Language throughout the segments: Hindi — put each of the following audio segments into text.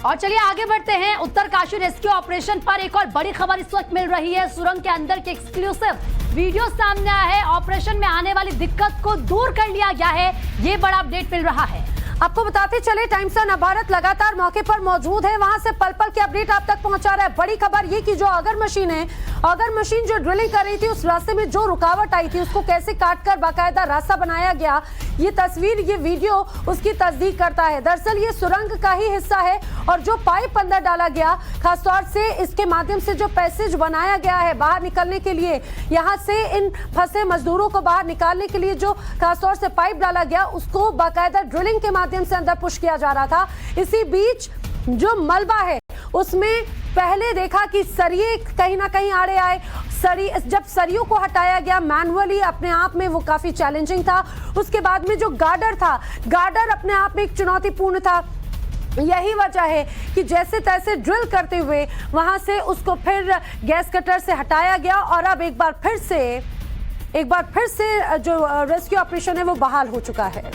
और चलिए आगे बढ़ते हैं। उत्तरकाशी रेस्क्यू ऑपरेशन पर एक और बड़ी खबर इस वक्त मिल रही है। सुरंग के अंदर के एक्सक्लूसिव वीडियो सामने आया है। ऑपरेशन में आने वाली दिक्कत को दूर कर लिया गया है, ये बड़ा अपडेट मिल रहा है। आपको बताते चले, टाइम्स ऑफ नवभारत लगातार मौके पर मौजूद है, वहां से पल पल की अपडेट आप तक पहुंचा रहा है। बड़ी खबर ये कि जो अगर मशीन है, अगर मशीन जो ड्रिलिंग कर रही थी, उस रास्ते में जो रुकावट आई थी उसको कैसे काटकर बाकायदा रास्ता बनाया गया, ये तस्वीर, ये वीडियो उसकी तस्दीक करता है। दरअसल ये सुरंग का ही हिस्सा है और जो पाइप अंदर डाला गया, खासतौर से इसके माध्यम से जो पैसेज बनाया गया है बाहर निकलने के लिए, यहाँ से इन फंसे मजदूरों को बाहर निकालने के लिए जो खासतौर से पाइप डाला गया, उसको बाकायदा ड्रिलिंग के माध्यम से अंदर पुश किया जा रहा था। इसी बीच जो मलबा है उसमें पहले देखा कि सरिये कहीं ना कहीं आड़े आए। जब सरियों को हटाया गया मैनुअली, अपने आप में वो काफी चैलेंजिंग था। उसके बाद में जो गार्डर था, गार्डर अपने आप में एक चुनौतीपूर्ण था। यही वजह है कि जैसे तैसे ड्रिल करते हुए वहां से उसको फिर गैस कटर से हटाया गया और अब एक बार फिर से जो रेस्क्यू ऑपरेशन है वो बहाल हो चुका है।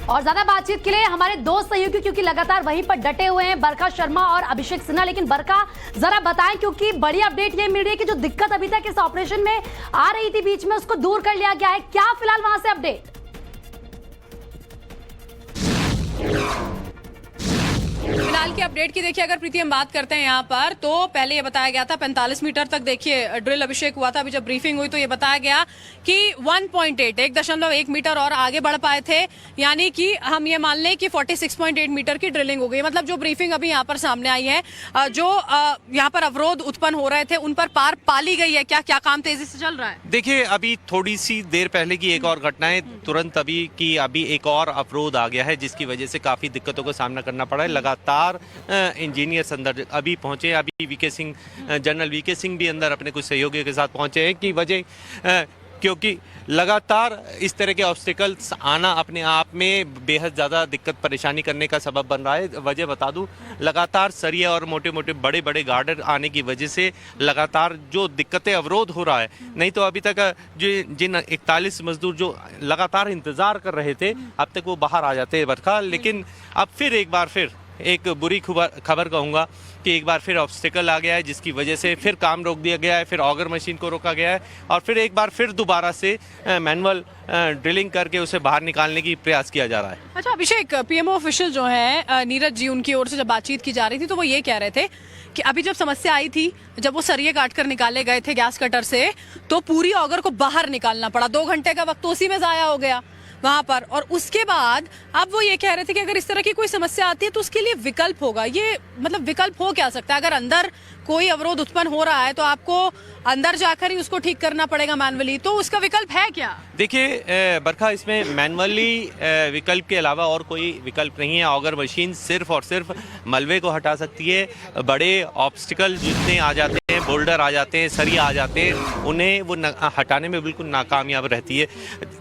और ज्यादा बातचीत के लिए हमारे दो सहयोगी क्योंकि लगातार वहीं पर डटे हुए हैं, बरखा शर्मा और अभिषेक सिन्हा। लेकिन बरखा, जरा बताएं, क्योंकि बड़ी अपडेट ये मिल रही है कि जो दिक्कत अभी तक इस ऑपरेशन में आ रही थी बीच में, उसको दूर कर लिया गया है। क्या फिलहाल वहां से अपडेट? फिलहाल की अपडेट की देखिए, अगर प्रीति हम बात करते हैं यहाँ पर, तो पहले ये बताया गया था 45 मीटर तक देखिए ड्रिल अभिषेक हुआ था। अभी जब ब्रीफिंग हुई तो ये बताया गया कि 1.1 मीटर और आगे बढ़ पाए थे, यानी कि हम ये मान लें कि 46.8 मीटर की ड्रिलिंग हो गई। मतलब जो ब्रीफिंग अभी यहाँ पर सामने आई है, जो यहाँ पर अवरोध उत्पन्न हो रहे थे उन पर पार पा ली गई है। क्या क्या काम तेजी से चल रहा है? देखिए, अभी थोड़ी सी देर पहले की एक और घटना है, तुरंत अभी एक और अवरोध आ गया है, जिसकी वजह से काफी दिक्कतों का सामना करना पड़ा है। लगातार इंजीनियर्स अंदर अभी पहुंचे। अभी V K Singh, general V K Singh भी अंदर अपने कुछ सहयोगियों के साथ पहुंचे हैं कि वजह क्योंकि लगातार इस तरह के ऑब्स्टिकल्स आना अपने आप में बेहद ज़्यादा दिक्कत परेशानी करने का सबब बन रहा है। वजह बता दूं, लगातार सरिये और मोटे मोटे बड़े बड़े गार्डर आने की वजह से लगातार जो दिक्कतें अवरोध हो रहा है। नहीं तो अभी तक जिन 41 मजदूर जो लगातार इंतज़ार कर रहे थे, अब तक वो बाहर आ जाते हैं बरखा। लेकिन अब फिर एक बार फिर एक बुरी खबर कहूँगा कि एक बार फिर ऑब्स्टिकल आ गया है, जिसकी वजह से फिर काम रोक दिया गया है, फिर ऑगर मशीन को रोका गया है और फिर एक बार फिर दोबारा से मैनुअल ड्रिलिंग करके उसे बाहर निकालने की प्रयास किया जा रहा है। अच्छा अभिषेक, पीएमओ ऑफिशियल जो है नीरज जी, उनकी ओर से जब बातचीत की जा रही थी तो वो ये कह रहे थे कि अभी जब समस्या आई थी, जब वो सरिये काट कर निकाले गए थे गैस कटर से, तो पूरी ऑगर को बाहर निकालना पड़ा। 2 घंटे का वक्त तो उसी में जाया हो गया वहां पर। और उसके बाद अब वो ये कह रहे थे कि अगर इस तरह की कोई समस्या आती है तो उसके लिए विकल्प होगा। ये मतलब विकल्प हो क्या सकता है? अगर अंदर कोई अवरोध उत्पन्न हो रहा है तो आपको अंदर जाकर ही उसको ठीक करना पड़ेगा मैनुअली, तो उसका विकल्प है क्या? देखिए बरखा, इसमें मैनुअली विकल्प के अलावा और कोई विकल्प नहीं है। ऑगर मशीन सिर्फ और सिर्फ मलबे को हटा सकती है। बड़े ऑब्स्टिकल जितने आ जाते हैं, बोल्डर आ जाते हैं, सरिया आ जाते हैं, उन्हें वो हटाने में बिल्कुल नाकामयाब रहती है।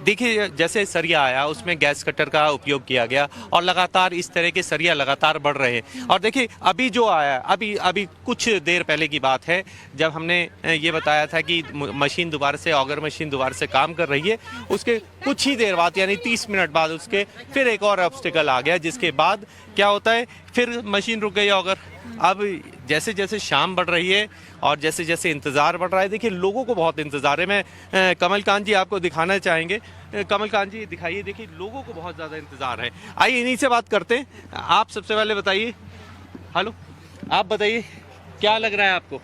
देखिए, जैसे सरिया आया उसमें गैस कटर का उपयोग किया गया और लगातार इस तरह के सरिया लगातार बढ़ रहे हैं। और देखिए अभी जो आया, अभी कुछ देर पहले की बात है, जब हमने ये बताया था कि मशीन दोबारा से, ऑगर मशीन दोबारा से काम कर रही है, उसके कुछ ही देर बाद यानी 30 मिनट बाद उसके फिर एक और ऑब्स्टिकल आ गया, जिसके बाद क्या होता है, फिर मशीन रुक गई ऑगर। अब जैसे जैसे शाम बढ़ रही है और जैसे जैसे इंतज़ार बढ़ रहा है, देखिए लोगों को बहुत इंतज़ार है। मैं कमलकांत जी आपको दिखाना चाहेंगे। कमलकांत जी दिखाइए, देखिए लोगों को बहुत ज़्यादा इंतज़ार है। आइए इन्हीं से बात करते हैं। आप सबसे पहले बताइए, हेलो, आप बताइए क्या लग रहा है आपको?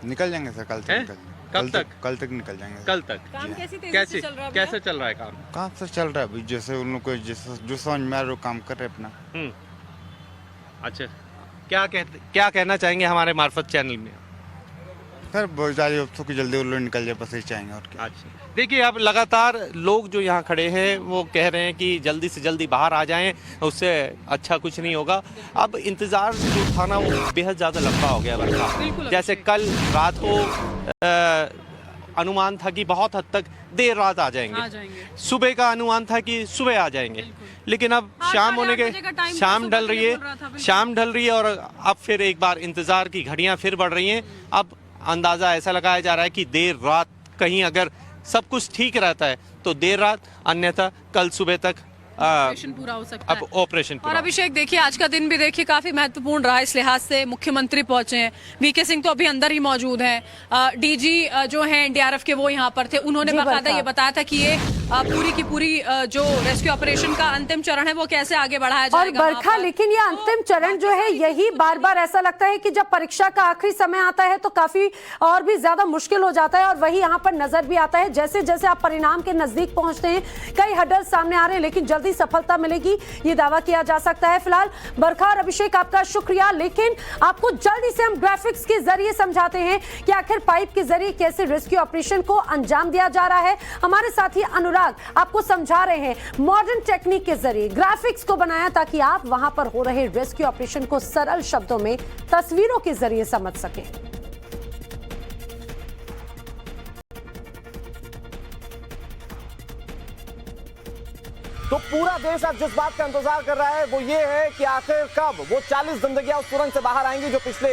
निकल जाएंगे सर, कल तक। कब तक? कल तक निकल जाएंगे। कल तक? काम कैसे चल रहा है? कैसे चल रहा है काम? कहाँ से चल रहा है अभी? जैसे उन लोग को जो समझ में आ रहा है काम कर रहे अपना। अच्छा, क्या कहना चाहेंगे हमारे मार्फत चैनल में? सर बहुत ज़्यादा तो कि जल्दी वो लोग निकल जाए, बस यही चाहेंगे और क्या। अच्छा, देखिए अब लगातार लोग जो यहाँ खड़े हैं वो कह रहे हैं कि जल्दी से जल्दी बाहर आ जाएं, उससे अच्छा कुछ नहीं होगा। अब इंतज़ार जो था ना वो बेहद ज़्यादा लंबा हो गया बरखा। जैसे कल रात को अनुमान था कि बहुत हद तक देर रात आ जाएंगे। सुबह का अनुमान था कि सुबह आ जाएंगे, लेकिन अब शाम होने के शाम ढल रही है और अब फिर एक बार इंतज़ार की घड़ियां फिर बढ़ रही हैं। अब अंदाज़ा ऐसा लगाया जा रहा है कि देर रात कहीं अगर सब कुछ ठीक रहता है तो देर रात, अन्यथा कल सुबह तक ऑपरेशन पूरा हो सकता है। अब ऑपरेशन और पूरा अभिषेक देखिए, आज का दिन भी देखिए काफी महत्वपूर्ण रहा इस लिहाज से, मुख्यमंत्री पहुंचे हैं, वीके सिंह तो अभी अंदर ही मौजूद हैं, डीजी जो हैं एनडीआरएफ के वो यहाँ पर थे, उन्होंने जी, बाकायदा बरखा। ये बताया था कि ये पूरी की पूरी जो रेस्क्यू ऑपरेशन का अंतिम चरण है वो कैसे आगे बढ़ाया और जाएगा वहाँ बरखा, पर। लेकिन ये अंतिम चरण जो है यही बार बार ऐसा लगता है कि जब परीक्षा का आखिरी समय आता है तो काफी और भी ज्यादा मुश्किल हो जाता है, और वही यहाँ पर नजर भी आता है। जैसे जैसे आप परिणाम के नजदीक पहुंचते हैं कई हर्डल सामने आ रहे हैं, लेकिन जल्दी सफलता मिलेगी ये दावा किया जा सकता है। फिलहाल बरखा और अभिषेक आपका शुक्रिया, लेकिन आपको जल्दी से हम ग्राफिक्स के जरिए समझाते हैं कि आखिर पाइप के जरिए कैसे रेस्क्यू ऑपरेशन को अंजाम दिया जा रहा है। हमारे साथी अनुराग आपको समझा रहे हैं मॉडर्न टेक्निक के जरिए ग्राफिक्स को बनाया ताकि आप वहां पर हो रहे रेस्क्यू ऑपरेशन को सरल शब्दों में तस्वीरों के जरिए समझ सकें। तो पूरा देश आज जिस बात का इंतजार कर रहा है वो ये है कि आखिर कब वो 40 जिंदगियां उस सुरंग से बाहर आएंगी जो पिछले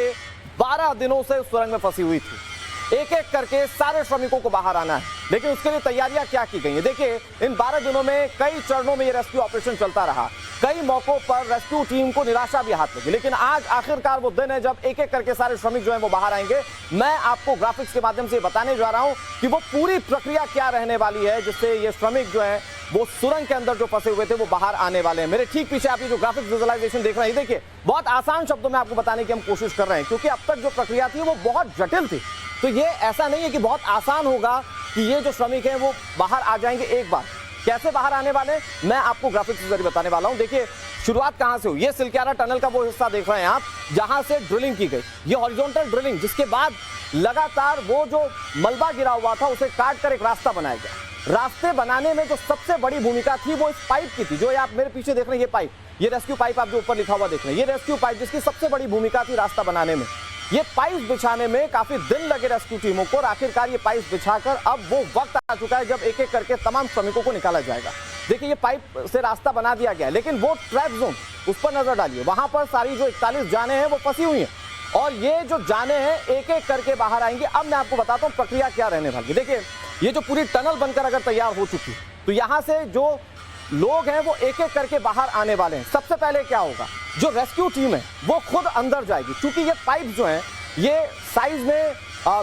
12 दिनों से उस सुरंग में फंसी हुई थी। एक एक करके सारे श्रमिकों को बाहर आना है, लेकिन उसके लिए तैयारियां क्या की गई हैं। देखिए, इन 12 दिनों में कई चरणों में ये रेस्क्यू ऑपरेशन चलता रहा, कई मौकों पर रेस्क्यू टीम को निराशा भी हाथ लगी, लेकिन आज आखिरकार वो दिन है जब एक एक करके सारे श्रमिक जो है वो बाहर आएंगे। मैं आपको ग्राफिक्स के माध्यम से बताने जा रहा हूं कि वो पूरी प्रक्रिया क्या रहने वाली है जिससे ये श्रमिक जो है वो सुरंग के अंदर जो फंसे हुए थे वो बाहर आने वाले हैं। मेरे ठीक पीछे आप ये जो ग्राफिक्स विजुअलाइजेशन देख रहे हैं, देखिए बहुत आसान शब्दों में आपको बताने की हम कोशिश कर रहे हैं, क्योंकि अब तक जो प्रक्रिया थी वो बहुत जटिल थी। तो ये ऐसा नहीं है कि बहुत आसान होगा कि ये जो श्रमिक हैं वो बाहर आ जाएंगे एक बार। कैसे बाहर आने वाले मैं आपको ग्राफिक्स के जरिए बताने वाला हूं। देखिए शुरुआत कहां से हुई, ये सिलक्यारा टनल का वो हिस्सा देख रहे हैं आप जहां से ड्रिलिंग की गई, ये हॉरिजॉन्टल ड्रिलिंग, जिसके बाद लगातार वो जो मलबा गिरा हुआ था उसे काट कर एक रास्ता बनाया गया। रास्ते बनाने में जो सबसे बड़ी भूमिका थी वो इस पाइप की थी, जो आप मेरे पीछे देख रहे हैं, ये पाइप, ये रेस्क्यू पाइप आप जो ऊपर लिखा हुआ देख रहे हैं, ये रेस्क्यू पाइप जिसकी सबसे बड़ी भूमिका थी रास्ता बनाने में। ये पाइप बिछाने में काफी दिन लगे रेस्क्यू टीमों को, और आखिरकार ये पाइप बिछाकर अब वो वक्त आ चुका है जब एक एक करके तमाम श्रमिकों को निकाला जाएगा। देखिए ये पाइप से रास्ता बना दिया गया, लेकिन वो ट्रैप जोन उस पर नजर डालिए, वहां पर सारी जो 41 जाने हैं वो फंसी हुई हैं, और ये जो जाने हैं एक एक करके बाहर आएंगे। अब मैं आपको बताता हूँ प्रक्रिया क्या रहने वाली है। देखिए ये जो पूरी टनल बनकर अगर तैयार हो चुकी है तो यहाँ से जो लोग हैं वो एक एक करके बाहर आने वाले हैं। सबसे पहले क्या होगा, जो रेस्क्यू टीम है वो खुद अंदर जाएगी, क्योंकि ये पाइप जो हैं ये साइज में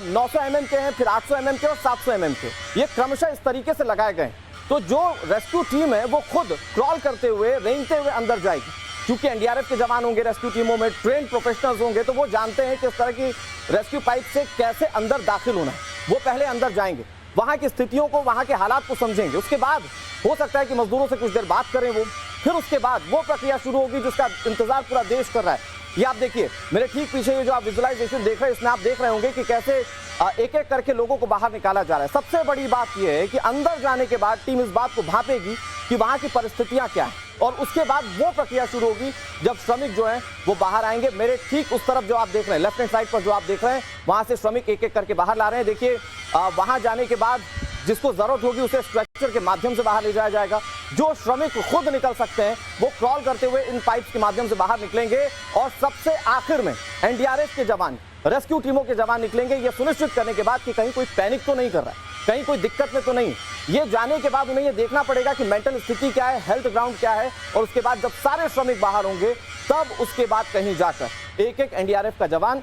900 mm के हैं, फिर 800 mm के और 700 mm के, ये क्रमशः इस तरीके से लगाए गए। तो जो रेस्क्यू टीम है वो खुद क्रॉल करते हुए, रेंगते हुए अंदर जाएगी, क्योंकि एनडीआरएफ के जवान होंगे रेस्क्यू टीमों में, ट्रेन प्रोफेशनल्स होंगे, तो वो जानते हैं कि इस तरह की रेस्क्यू पाइप से कैसे अंदर दाखिल होना है। वो पहले अंदर जाएंगे, वहाँ की स्थितियों को, वहाँ के हालात को समझेंगे, उसके बाद हो सकता है कि मजदूरों से कुछ देर बात करें वो, फिर उसके बाद वो प्रक्रिया शुरू होगी जिसका इंतजार पूरा देश कर रहा है। ये आप देखिए मेरे ठीक पीछे ये जो आप विजुअलाइजेशन देख रहे हैं, इसमें आप देख रहे होंगे कि कैसे एक एक करके लोगों को बाहर निकाला जा रहा है। सबसे बड़ी बात यह है कि अंदर जाने के बाद टीम इस बात को भांपेगी कि वहाँ की परिस्थितियाँ क्या हैं, और उसके बाद वो प्रक्रिया शुरू होगी जब श्रमिक जो हैं वो बाहर आएंगे। मेरे ठीक उस तरफ जो आप देख रहे हैं, लेफ्ट हैंड साइड पर जो आप देख रहे हैं, वहाँ से श्रमिक एक एक करके बाहर ला रहे हैं। देखिए वहाँ जाने के बाद जिसको जरूरत होगी उसे स्ट्रेचर के माध्यम से बाहर ले जाया जाएगा। जो श्रमिक खुद निकल सकते हैं वो क्रॉल करते हुए इन पाइप्स के माध्यम से बाहर निकलेंगे, और सबसे आखिर में एनडीआरएफ के जवान, रेस्क्यू टीमों के जवान निकलेंगे, ये सुनिश्चित करने के बाद कि कहीं कोई पैनिक तो नहीं कर रहा है, कहीं कोई दिक्कत में तो नहीं। ये जाने के बाद उन्हें ये देखना पड़ेगा कि मेंटल स्थिति क्या है, हेल्थ ग्राउंड क्या है, और उसके बाद जब सारे श्रमिक बाहर होंगे तब उसके बाद कहीं जाकर एक एक एनडीआरएफ का जवान,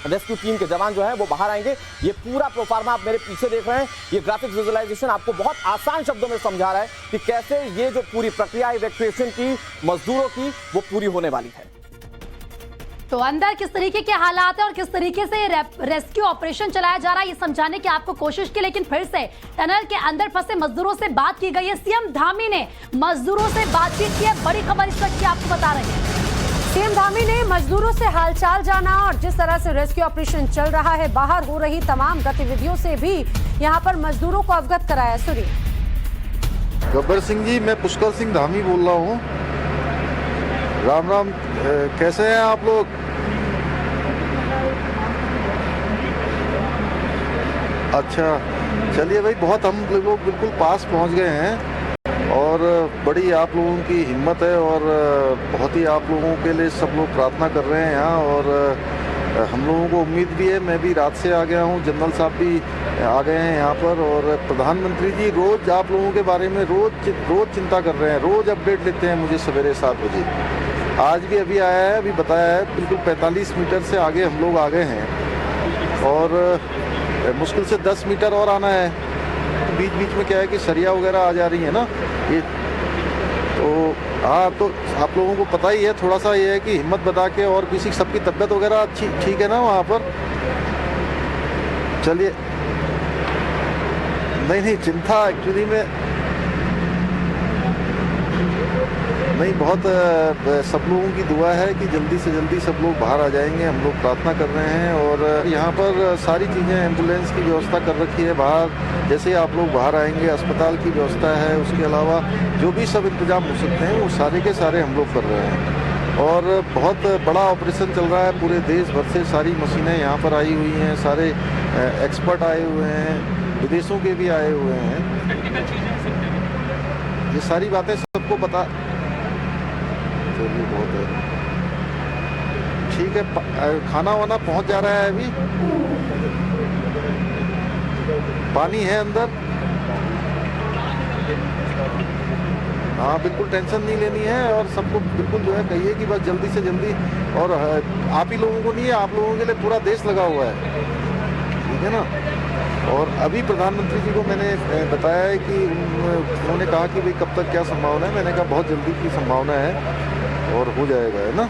रेस्क्यू टीम के जवान जो हैं वो बाहर आएंगे। ये पूरा प्रोफार्मा आप मेरे पीछे देख रहे हैं, ये ग्राफिक्स विजुअलाइजेशन आपको बहुत आसान शब्दों में समझा रहा है कि कैसे ये जो पूरी प्रक्रिया इवैक्यूएशन की, मजदूरों की, वो पूरी होने वाली है। तो अंदर किस तरीके के हालात है और किस तरीके से रेस्क्यू ऑपरेशन चलाया जा रहा है ये समझाने की आपको कोशिश की, लेकिन फिर से टनल के अंदर फंसे मजदूरों से बात की गई है। सीएम धामी ने मजदूरों से बातचीत की है, बड़ी खबर इस वक्त की आपको बता रहे हैं। सीएम धामी ने मजदूरों से हालचाल जाना और जिस तरह से रेस्क्यू ऑपरेशन चल रहा है, बाहर हो रही तमाम गतिविधियों से भी यहां पर मजदूरों को अवगत कराया। सुनिए। गब्बर सिंह जी, मैं पुष्कर सिंह धामी बोल रहा हूँ। राम राम, कैसे हैं आप लोग? अच्छा, चलिए भाई, बहुत हम लोग बिल्कुल पास पहुँच गए हैं, और बड़ी आप लोगों की हिम्मत है, और बहुत ही आप लोगों के लिए सब लोग प्रार्थना कर रहे हैं यहाँ, और हम लोगों को उम्मीद भी है, मैं भी रात से आ गया हूँ, जनरल साहब भी आ गए हैं यहाँ पर, और प्रधानमंत्री जी रोज़ आप लोगों के बारे में रोज़ चिंता कर रहे हैं, रोज़ अपडेट लेते हैं मुझे सवेरे 7 बजे। आज भी अभी आया है, अभी बताया है, बिल्कुल 45 मीटर से आगे हम लोग आ गए हैं और मुश्किल से 10 मीटर और आना है। बीच बीच में क्या है कि सरिया वगैरह आ जा रही है ना ये, तो हाँ, तो आप लोगों को पता ही है, थोड़ा सा ये है कि हिम्मत बता के, और किसी सबकी तबीयत वगैरह अच्छी ठीक है ना वहाँ पर? चलिए, नहीं चिंता एक्चुअली में नहीं, बहुत सब लोगों की दुआ है कि जल्दी से जल्दी सब लोग बाहर आ जाएंगे, हम लोग प्रार्थना कर रहे हैं। और यहाँ पर सारी चीज़ें, एम्बुलेंस की व्यवस्था कर रखी है बाहर, जैसे आप लोग बाहर आएंगे अस्पताल की व्यवस्था है, उसके अलावा जो भी सब इंतजाम हो सकते हैं वो सारे के सारे हम लोग कर रहे हैं। और बहुत बड़ा ऑपरेशन चल रहा है, पूरे देश भर से सारी मशीनें यहाँ पर आई हुई हैं, सारे एक्सपर्ट आए हुए हैं, विदेशों के भी आए हुए हैं। ये सारी बातें सबको पता, चलिए बहुत है, ठीक है। खाना वाना पहुंच जा रहा है, अभी पानी है अंदर, हाँ बिल्कुल टेंशन नहीं लेनी है, और सबको बिल्कुल जो है कहिए कि बस जल्दी से जल्दी, और आप ही लोगों को नहीं है, आप लोगों के लिए पूरा देश लगा हुआ है, ठीक है ना। और अभी प्रधानमंत्री जी को मैंने बताया है कि उन्होंने कहा कि भाई कब तक क्या संभावना है, मैंने कहा बहुत जल्दी की संभावना है और हो जाएगा, है ना।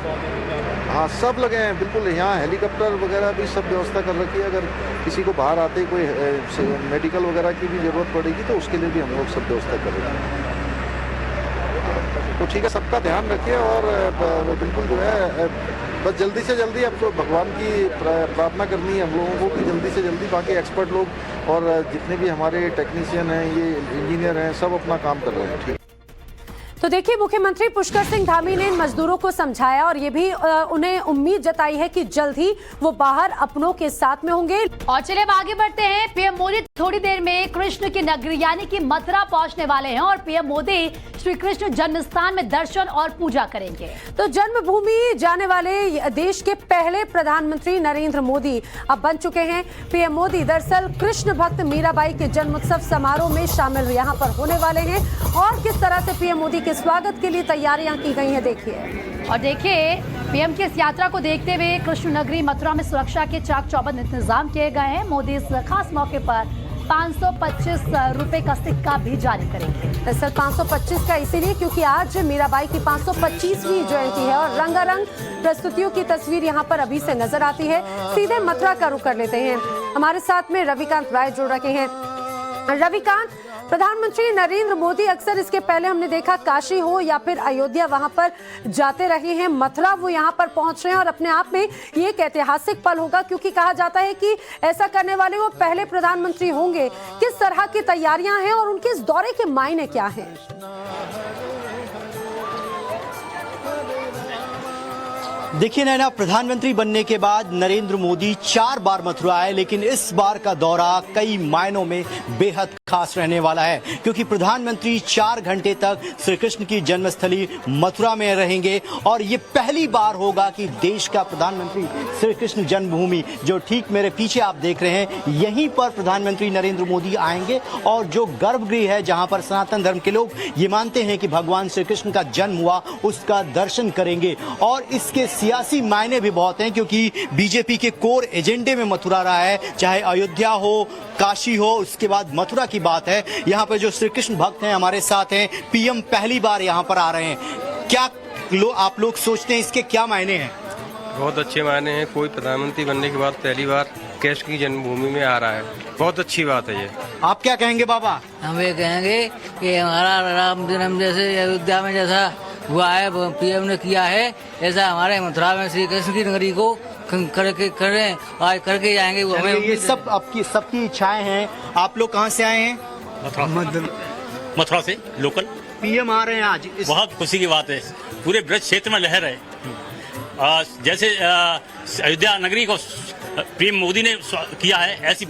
हाँ सब लगे हैं बिल्कुल, यहाँ हेलीकॉप्टर वगैरह भी सब व्यवस्था कर रखी है, अगर किसी को बाहर आते कोई मेडिकल वगैरह की भी ज़रूरत पड़ेगी तो उसके लिए भी हम लोग सब व्यवस्था कर रहे हैं। तो ठीक है, सबका ध्यान रखिए, और बिल्कुल जो है बस जल्दी से जल्दी अब तो भगवान की प्रार्थना करनी है हम लोगों को कि जल्दी से जल्दी बाकी एक्सपर्ट लोग और जितने भी हमारे टेक्नीशियन हैं, ये इंजीनियर हैं, सब अपना काम कर रहे हैं। ठीक, तो देखिए, मुख्यमंत्री पुष्कर सिंह धामी ने इन मजदूरों को समझाया और ये भी उन्हें उम्मीद जताई है कि जल्द ही वो बाहर अपनों के साथ में होंगे। और चलिए अब आगे बढ़ते हैं। पीएम मोदी थोड़ी देर में कृष्ण की नगरी यानी कि मथुरा पहुंचने वाले हैं और पीएम मोदी श्री कृष्ण जन्म स्थान में दर्शन और पूजा करेंगे। तो जन्मभूमि जाने वाले देश के पहले प्रधानमंत्री नरेंद्र मोदी अब बन चुके हैं पीएम मोदी। दरअसल कृष्ण भक्त मीराबाई के जन्मोत्सव समारोह में शामिल यहाँ पर होने वाले हैं और किस तरह से पीएम मोदी के स्वागत के लिए तैयारियां की गई हैं, देखिए। और देखिए, पीएम की इस यात्रा को देखते हुए कृष्ण नगरी मथुरा में सुरक्षा के चाक चौबंद इंतजाम किए गए हैं। मोदी इस खास मौके पर 525 रुपए का सिक्का भी जारी करेंगे। दरअसल 525 का इसीलिए क्योंकि आज मीराबाई की 525वीं जयंती है और रंगारंग प्रस्तुतियों की तस्वीर यहाँ पर अभी से नजर आती है। सीधे मथुरा का रुख कर लेते हैं, हमारे साथ में रविकांत राय जुड़ रखे हैं। रविकांत, प्रधानमंत्री नरेंद्र मोदी अक्सर इसके पहले हमने देखा काशी हो या फिर अयोध्या वहां पर जाते रहे हैं, मथुरा वो यहां पर पहुंच रहे हैं और अपने आप में ये एक ऐतिहासिक पल होगा क्योंकि कहा जाता है कि ऐसा करने वाले वो पहले प्रधानमंत्री होंगे। किस तरह की तैयारियां हैं और उनके इस दौरे के मायने क्या हैं? देखिए नैना, प्रधानमंत्री बनने के बाद नरेंद्र मोदी 4 बार मथुरा आए, लेकिन इस बार का दौरा कई मायनों में बेहद खास रहने वाला है क्योंकि प्रधानमंत्री 4 घंटे तक श्री कृष्ण की जन्मस्थली मथुरा में रहेंगे और ये पहली बार होगा कि देश का प्रधानमंत्री श्री कृष्ण जन्मभूमि, जो ठीक मेरे पीछे आप देख रहे हैं, यहीं पर प्रधानमंत्री नरेंद्र मोदी आएंगे और जो गर्भगृह है जहां पर सनातन धर्म के लोग ये मानते हैं कि भगवान श्री कृष्ण का जन्म हुआ, उसका दर्शन करेंगे। और इसके सियासी मायने भी बहुत हैं क्योंकि बीजेपी के कोर एजेंडे में मथुरा रहा है, चाहे अयोध्या हो, काशी हो, उसके बाद मथुरा की बात है। यहाँ पर जो श्री कृष्ण भक्त हैं हमारे साथ हैं, पीएम पहली बार यहाँ पर आ रहे हैं, क्या आप लोग सोचते हैं इसके क्या मायने हैं? बहुत अच्छे मायने हैं। कोई प्रधानमंत्री बनने के बाद पहली बार कृष्ण की जन्मभूमि में आ रहा है, बहुत अच्छी बात है ये। आप क्या कहेंगे बाबा? हम ये कहेंगे कि हमारा राम जन्म जैसे अयोध्या में जैसा हुआ है, पीएम ने किया है, ऐसा हमारे मथुरा में श्री कृष्ण की नगरी को करें और करके जाएंगे। वो हमें ये सब आपकी सबकी इच्छाएं हैं। आप लोग कहाँ से आए हैं? मथुरा से लोकल। पीएम आ रहे हैं आज, बहुत खुशी की बात है, पूरे ब्रज क्षेत्र में लहर है। जैसे अयोध्या नगरी को पीएम मोदी ने किया है, ऐसी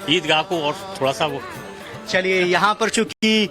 ईदगाह को और थोड़ा सा वो। चलिए, यहाँ पर चूंकि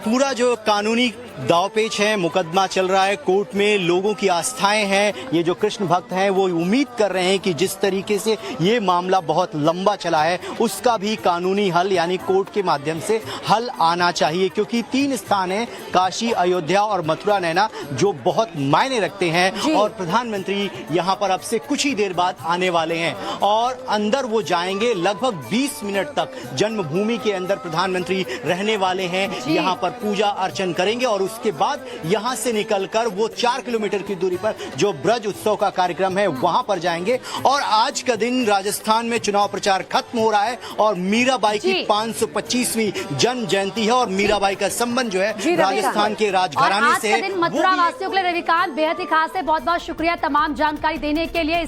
पूरा जो कानूनी दावपेच है, मुकदमा चल रहा है कोर्ट में, लोगों की आस्थाएं हैं। ये जो कृष्ण भक्त हैं वो उम्मीद कर रहे हैं कि जिस तरीके से ये मामला बहुत लंबा चला है उसका भी कानूनी हल यानी कोर्ट के माध्यम से हल आना चाहिए, क्योंकि 3 स्थान हैं, काशी, अयोध्या और मथुरा नैना, जो बहुत मायने रखते हैं। और प्रधानमंत्री यहाँ पर अब से कुछ ही देर बाद आने वाले हैं और अंदर वो जाएंगे। लगभग 20 मिनट तक जन्मभूमि के अंदर प्रधानमंत्री रहने वाले हैं, यहाँ पर पूजा अर्चन करेंगे और उसके बाद यहाँ से निकलकर वो 4 किलोमीटर की दूरी पर जो ब्रज उत्सव का कार्यक्रम है वहां पर जाएंगे। और आज का दिन राजस्थान में चुनाव प्रचार खत्म हो रहा है और मीराबाई की 525वीं जन्म जयंती है और मीराबाई का संबंध जो है राजस्थान के राजघराने से। मथुरा वासियों के लिए रविकांत बेहद ही खास है। बहुत बहुत शुक्रिया तमाम जानकारी देने के लिए।